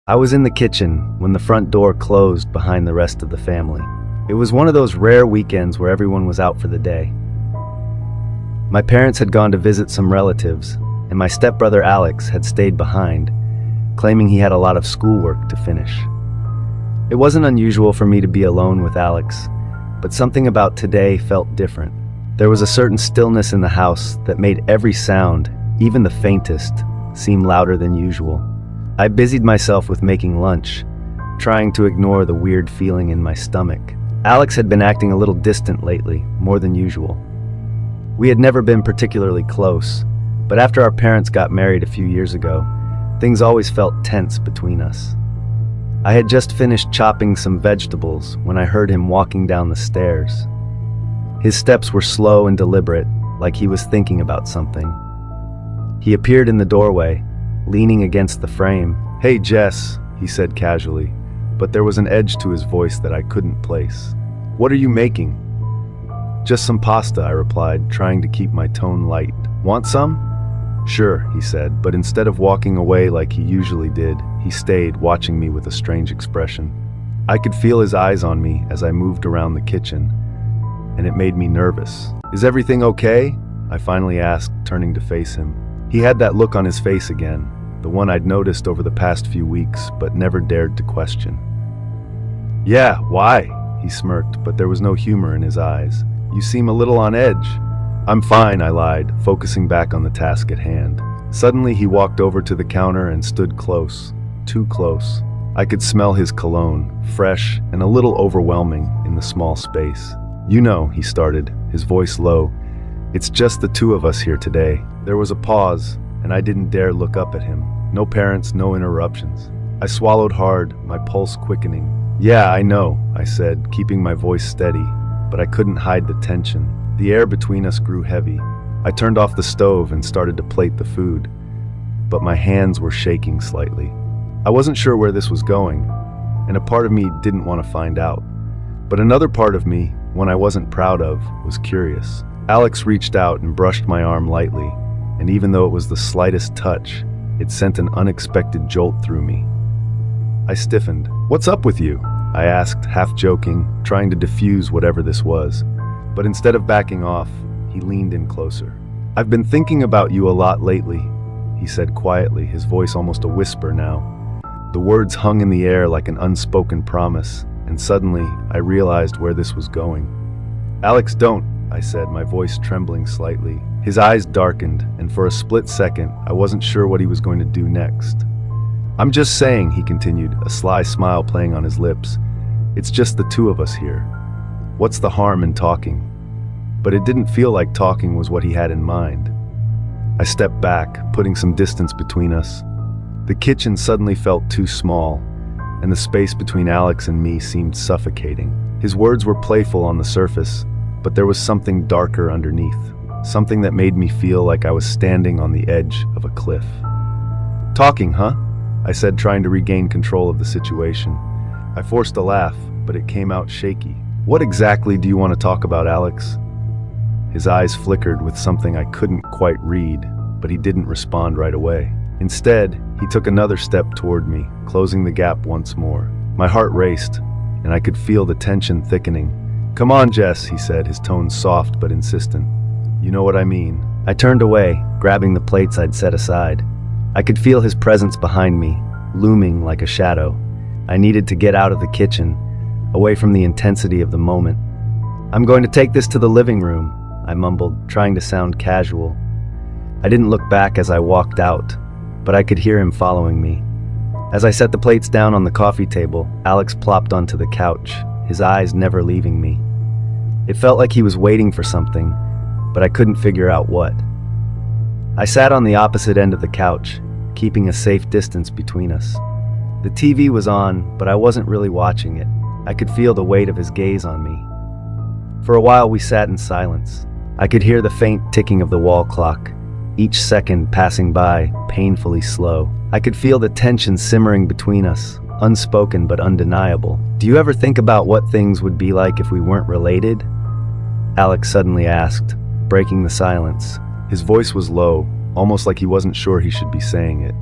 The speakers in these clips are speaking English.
I was in the kitchen when the front door closed behind the rest of the family. It was one of those rare weekends where everyone was out for the day. My parents had gone to visit some relatives, and my stepbrother Alex had stayed behind, claiming he had a lot of schoolwork to finish. It wasn't unusual for me to be alone with Alex, but something about today felt different. There was a certain stillness in the house that made every sound, even the faintest, seem louder than usual. I busied myself with making lunch, trying to ignore the weird feeling in my stomach. Alex had been acting a little distant lately, more than usual. We had never been particularly close, but after our parents got married a few years ago, things always felt tense between us. I had just finished chopping some vegetables when I heard him walking down the stairs. His steps were slow and deliberate, like he was thinking about something. He appeared in the doorway, leaning against the frame. "Hey, Jess," he said casually, but there was an edge to his voice that I couldn't place. "What are you making?" "Just some pasta," I replied, trying to keep my tone light. "Want some?" "Sure," he said, but instead of walking away like he usually did, he stayed, watching me with a strange expression. I could feel his eyes on me as I moved around the kitchen, and it made me nervous. "Is everything okay?" I finally asked, turning to face him. He had that look on his face again, the one I'd noticed over the past few weeks, but never dared to question. "Yeah, why?" he smirked, but there was no humor in his eyes. "You seem a little on edge." "I'm fine," I lied, focusing back on the task at hand. Suddenly he walked over to the counter and stood close, too close. I could smell his cologne, fresh and a little overwhelming in the small space. "You know," he started, his voice low, "it's just the two of us here today." There was a pause, and I didn't dare look up at him. No parents, no interruptions. I swallowed hard, my pulse quickening. "Yeah, I know," I said, keeping my voice steady, but I couldn't hide the tension. The air between us grew heavy. I turned off the stove and started to plate the food, but my hands were shaking slightly. I wasn't sure where this was going, and a part of me didn't want to find out. But another part of me, one I wasn't proud of, was curious. Alex reached out and brushed my arm lightly, and even though it was the slightest touch, it sent an unexpected jolt through me. I stiffened. "What's up with you?" I asked, half joking, trying to diffuse whatever this was. But instead of backing off, he leaned in closer. "I've been thinking about you a lot lately," he said quietly, his voice almost a whisper now. The words hung in the air like an unspoken promise, and suddenly I realized where this was going. "Alex, don't," I said, my voice trembling slightly. His eyes darkened, and for a split second, I wasn't sure what he was going to do next. "I'm just saying," he continued, a sly smile playing on his lips. "It's just the two of us here. What's the harm in talking?" But it didn't feel like talking was what he had in mind. I stepped back, putting some distance between us. The kitchen suddenly felt too small, and the space between Alex and me seemed suffocating. His words were playful on the surface, but there was something darker underneath, something that made me feel like I was standing on the edge of a cliff. "Talking, huh?" I said, trying to regain control of the situation. I forced a laugh, but it came out shaky. "What exactly do you want to talk about, Alex?" His eyes flickered with something I couldn't quite read, but he didn't respond right away. Instead, he took another step toward me, closing the gap once more. My heart raced, and I could feel the tension thickening. "Come on, Jess," he said, his tone soft but insistent. "You know what I mean." I turned away, grabbing the plates I'd set aside. I could feel his presence behind me, looming like a shadow. I needed to get out of the kitchen, away from the intensity of the moment. "I'm going to take this to the living room," I mumbled, trying to sound casual. I didn't look back as I walked out, but I could hear him following me. As I set the plates down on the coffee table, Alex plopped onto the couch, his eyes never leaving me. It felt like he was waiting for something, but I couldn't figure out what. I sat on the opposite end of the couch, keeping a safe distance between us. The TV was on, but I wasn't really watching it. I could feel the weight of his gaze on me. For a while we sat in silence. I could hear the faint ticking of the wall clock, each second passing by, painfully slow. I could feel the tension simmering between us, unspoken but undeniable. "Do you ever think about what things would be like if we weren't related?" Alex suddenly asked, breaking the silence. His voice was low, almost like he wasn't sure he should be saying it.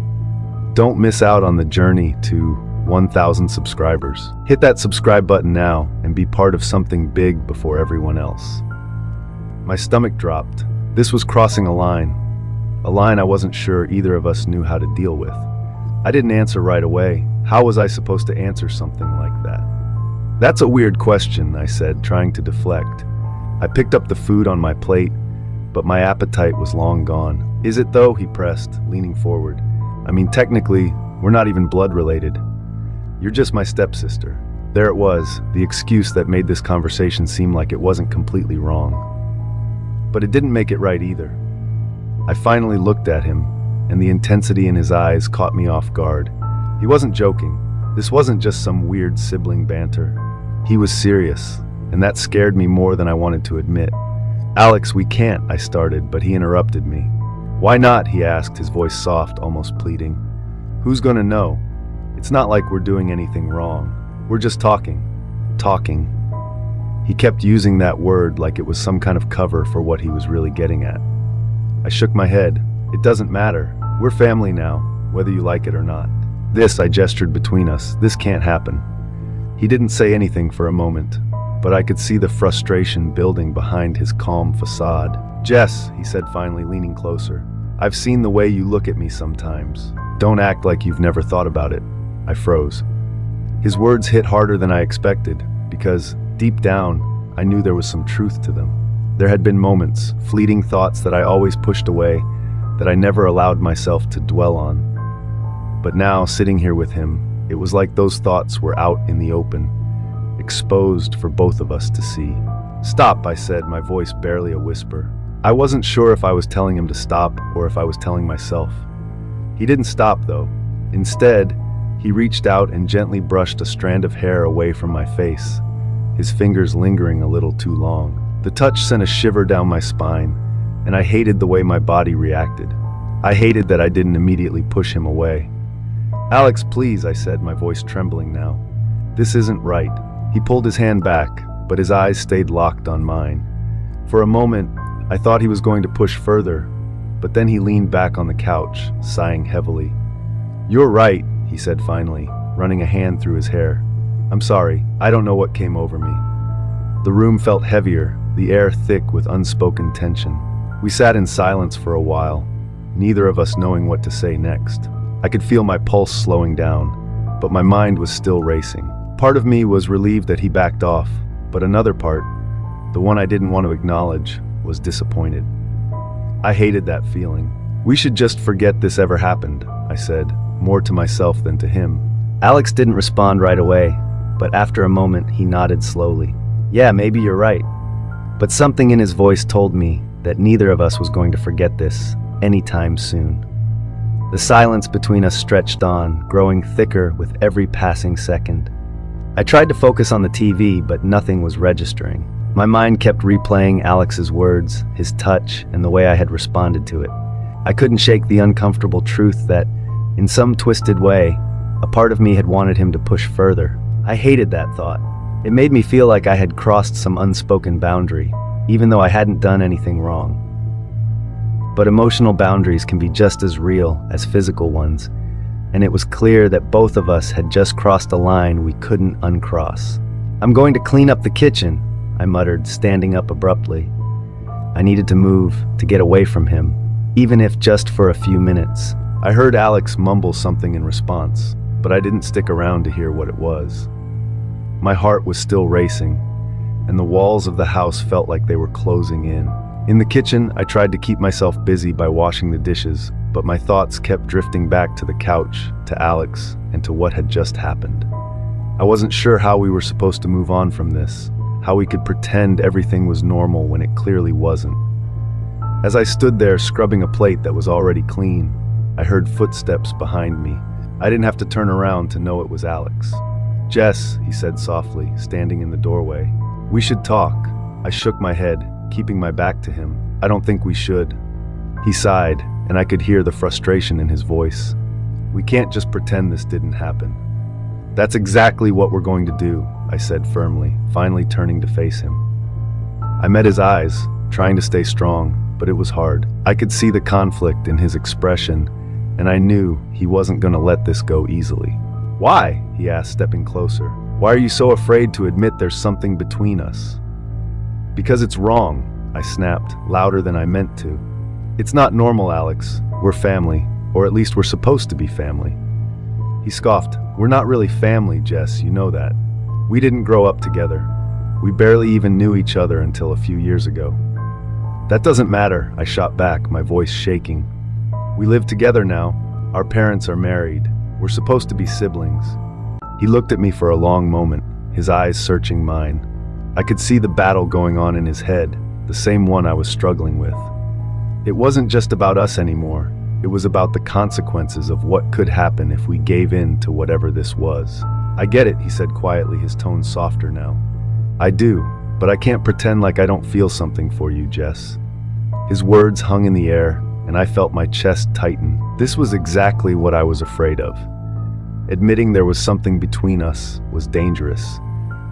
don't miss out on the journey to 1,000 subscribers. Hit that subscribe button now and be part of something big before everyone else. My stomach dropped. This was crossing a line I wasn't sure either of us knew how to deal with. I didn't answer right away. How was I supposed to answer something like that? That's a weird question, I said, trying to deflect. I picked up the food on my plate, but my appetite was long gone. Is it though? He pressed, leaning forward. I mean, technically, we're not even blood related. You're just my stepsister. There it was, the excuse that made this conversation seem like it wasn't completely wrong. But it didn't make it right either. I finally looked at him, and the intensity in his eyes caught me off guard. He wasn't joking. This wasn't just some weird sibling banter. He was serious, and that scared me more than I wanted to admit. Alex, we can't, I started, but he interrupted me. Why not? He asked, his voice soft, almost pleading. Who's gonna know? It's not like we're doing anything wrong. We're just talking. Talking. He kept using that word like it was some kind of cover for what he was really getting at. I shook my head. It doesn't matter. We're family now, whether you like it or not. This, I gestured between us. This can't happen. He didn't say anything for a moment, but I could see the frustration building behind his calm facade. Jess, he said finally, leaning closer. I've seen the way you look at me sometimes. Don't act like you've never thought about it. I froze. His words hit harder than I expected, because, deep down, I knew there was some truth to them. There had been moments, fleeting thoughts that I always pushed away, that I never allowed myself to dwell on. But now, sitting here with him, it was like those thoughts were out in the open, exposed for both of us to see. Stop, I said, my voice barely a whisper. I wasn't sure if I was telling him to stop or if I was telling myself. He didn't stop, though. Instead, he reached out and gently brushed a strand of hair away from my face, his fingers lingering a little too long. The touch sent a shiver down my spine, and I hated the way my body reacted. I hated that I didn't immediately push him away. Alex, please, I said, my voice trembling now. This isn't right. He pulled his hand back, but his eyes stayed locked on mine. For a moment, I thought he was going to push further, but then he leaned back on the couch, sighing heavily. You're right, he said finally, running a hand through his hair. I'm sorry, I don't know what came over me. The room felt heavier, the air thick with unspoken tension. We sat in silence for a while, neither of us knowing what to say next. I could feel my pulse slowing down, but my mind was still racing. Part of me was relieved that he backed off, but another part, the one I didn't want to acknowledge, was disappointed. I hated that feeling. We should just forget this ever happened, I said, more to myself than to him. Alex didn't respond right away, but after a moment he nodded slowly. Yeah, maybe you're right. But something in his voice told me that neither of us was going to forget this anytime soon. The silence between us stretched on, growing thicker with every passing second. I tried to focus on the TV, but nothing was registering. My mind kept replaying Alex's words, his touch, and the way I had responded to it. I couldn't shake the uncomfortable truth that, in some twisted way, a part of me had wanted him to push further. I hated that thought. It made me feel like I had crossed some unspoken boundary, even though I hadn't done anything wrong. But emotional boundaries can be just as real as physical ones, and it was clear that both of us had just crossed a line we couldn't uncross. I'm going to clean up the kitchen, I muttered, standing up abruptly. I needed to move, to get away from him, even if just for a few minutes. I heard Alex mumble something in response, but I didn't stick around to hear what it was. My heart was still racing, and the walls of the house felt like they were closing in. In the kitchen, I tried to keep myself busy by washing the dishes, but my thoughts kept drifting back to the couch, to Alex, and to what had just happened. I wasn't sure how we were supposed to move on from this, how we could pretend everything was normal when it clearly wasn't. As I stood there scrubbing a plate that was already clean, I heard footsteps behind me. I didn't have to turn around to know it was Alex. Jess, he said softly, standing in the doorway. We should talk. I shook my head, keeping my back to him. I don't think we should. He sighed, and I could hear the frustration in his voice. We can't just pretend this didn't happen. That's exactly what we're going to do, I said firmly, finally turning to face him. I met his eyes, trying to stay strong, but it was hard. I could see the conflict in his expression, and I knew he wasn't going to let this go easily. "Why?" he asked, stepping closer. "Why are you so afraid to admit there's something between us?" "Because it's wrong," I snapped, louder than I meant to. "It's not normal, Alex. We're family, or at least we're supposed to be family." He scoffed. "We're not really family, Jess, you know that. We didn't grow up together. We barely even knew each other until a few years ago." "That doesn't matter," I shot back, my voice shaking. "We live together now. Our parents are married. We're supposed to be siblings." He looked at me for a long moment, his eyes searching mine. I could see the battle going on in his head, the same one I was struggling with. It wasn't just about us anymore. It was about the consequences of what could happen if we gave in to whatever this was. "I get it," he said quietly, his tone softer now. "I do, but I can't pretend like I don't feel something for you, Jess." His words hung in the air, and I felt my chest tighten. This was exactly what I was afraid of. Admitting there was something between us was dangerous,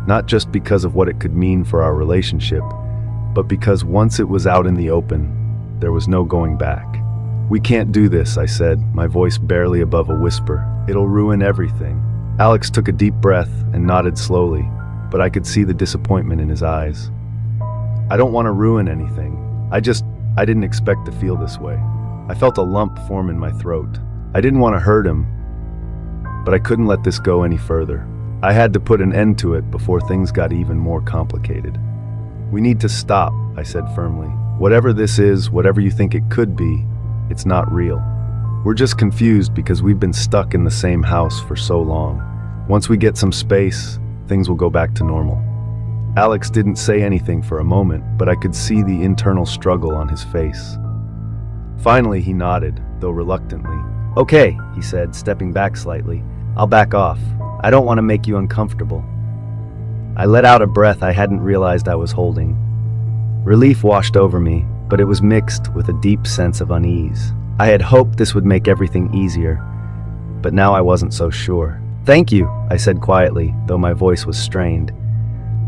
not just because of what it could mean for our relationship, but because once it was out in the open, there was no going back. "We can't do this," I said, my voice barely above a whisper. "It'll ruin everything." Alex took a deep breath and nodded slowly, but I could see the disappointment in his eyes. "I don't want to ruin anything. I didn't expect to feel this way." I felt a lump form in my throat. I didn't want to hurt him, but I couldn't let this go any further. I had to put an end to it before things got even more complicated. "We need to stop," I said firmly. "Whatever this is, whatever you think it could be, it's not real. We're just confused because we've been stuck in the same house for so long. Once we get some space, things will go back to normal." Alex didn't say anything for a moment, but I could see the internal struggle on his face. Finally, he nodded, though reluctantly. "Okay," he said, stepping back slightly. "I'll back off. I don't want to make you uncomfortable." I let out a breath I hadn't realized I was holding. Relief washed over me, but it was mixed with a deep sense of unease. I had hoped this would make everything easier, but now I wasn't so sure. "Thank you," I said quietly, though my voice was strained.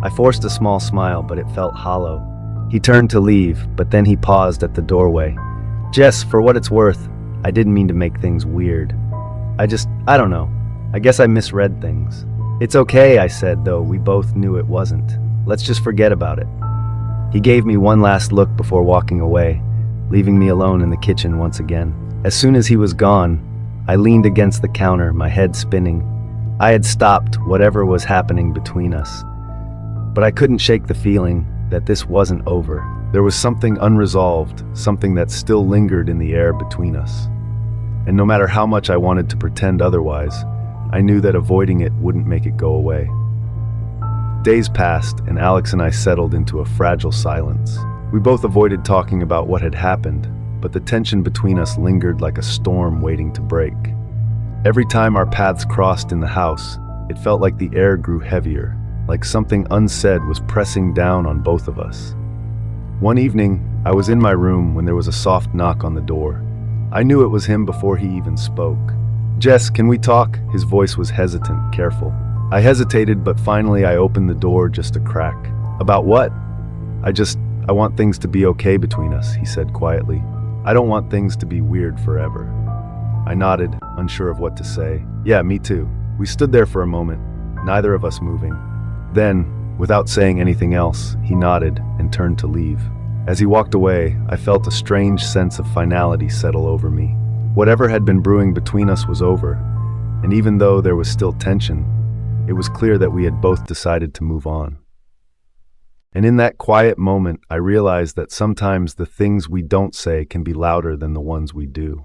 I forced a small smile, but it felt hollow. He turned to leave, but then he paused at the doorway. "Jess, for what it's worth, I didn't mean to make things weird. I don't know. I guess I misread things." "It's okay," I said, though we both knew it wasn't. "Let's just forget about it." He gave me one last look before walking away, leaving me alone in the kitchen once again. As soon as he was gone, I leaned against the counter, my head spinning. I had stopped whatever was happening between us, but I couldn't shake the feeling that this wasn't over. There was something unresolved, something that still lingered in the air between us. And no matter how much I wanted to pretend otherwise, I knew that avoiding it wouldn't make it go away. Days passed, and Alex and I settled into a fragile silence. We both avoided talking about what had happened, but the tension between us lingered like a storm waiting to break. Every time our paths crossed in the house, it felt like the air grew heavier, like something unsaid was pressing down on both of us. One evening, I was in my room when there was a soft knock on the door. I knew it was him before he even spoke. "Jess, can we talk?" His voice was hesitant, careful. I hesitated, but finally I opened the door just a crack. "About what?" I want things to be okay between us," he said quietly. "I don't want things to be weird forever." I nodded, unsure of what to say. "Yeah, me too." We stood there for a moment, neither of us moving. Then, without saying anything else, he nodded and turned to leave. As he walked away, I felt a strange sense of finality settle over me. Whatever had been brewing between us was over, and even though there was still tension, it was clear that we had both decided to move on. And in that quiet moment, I realized that sometimes the things we don't say can be louder than the ones we do.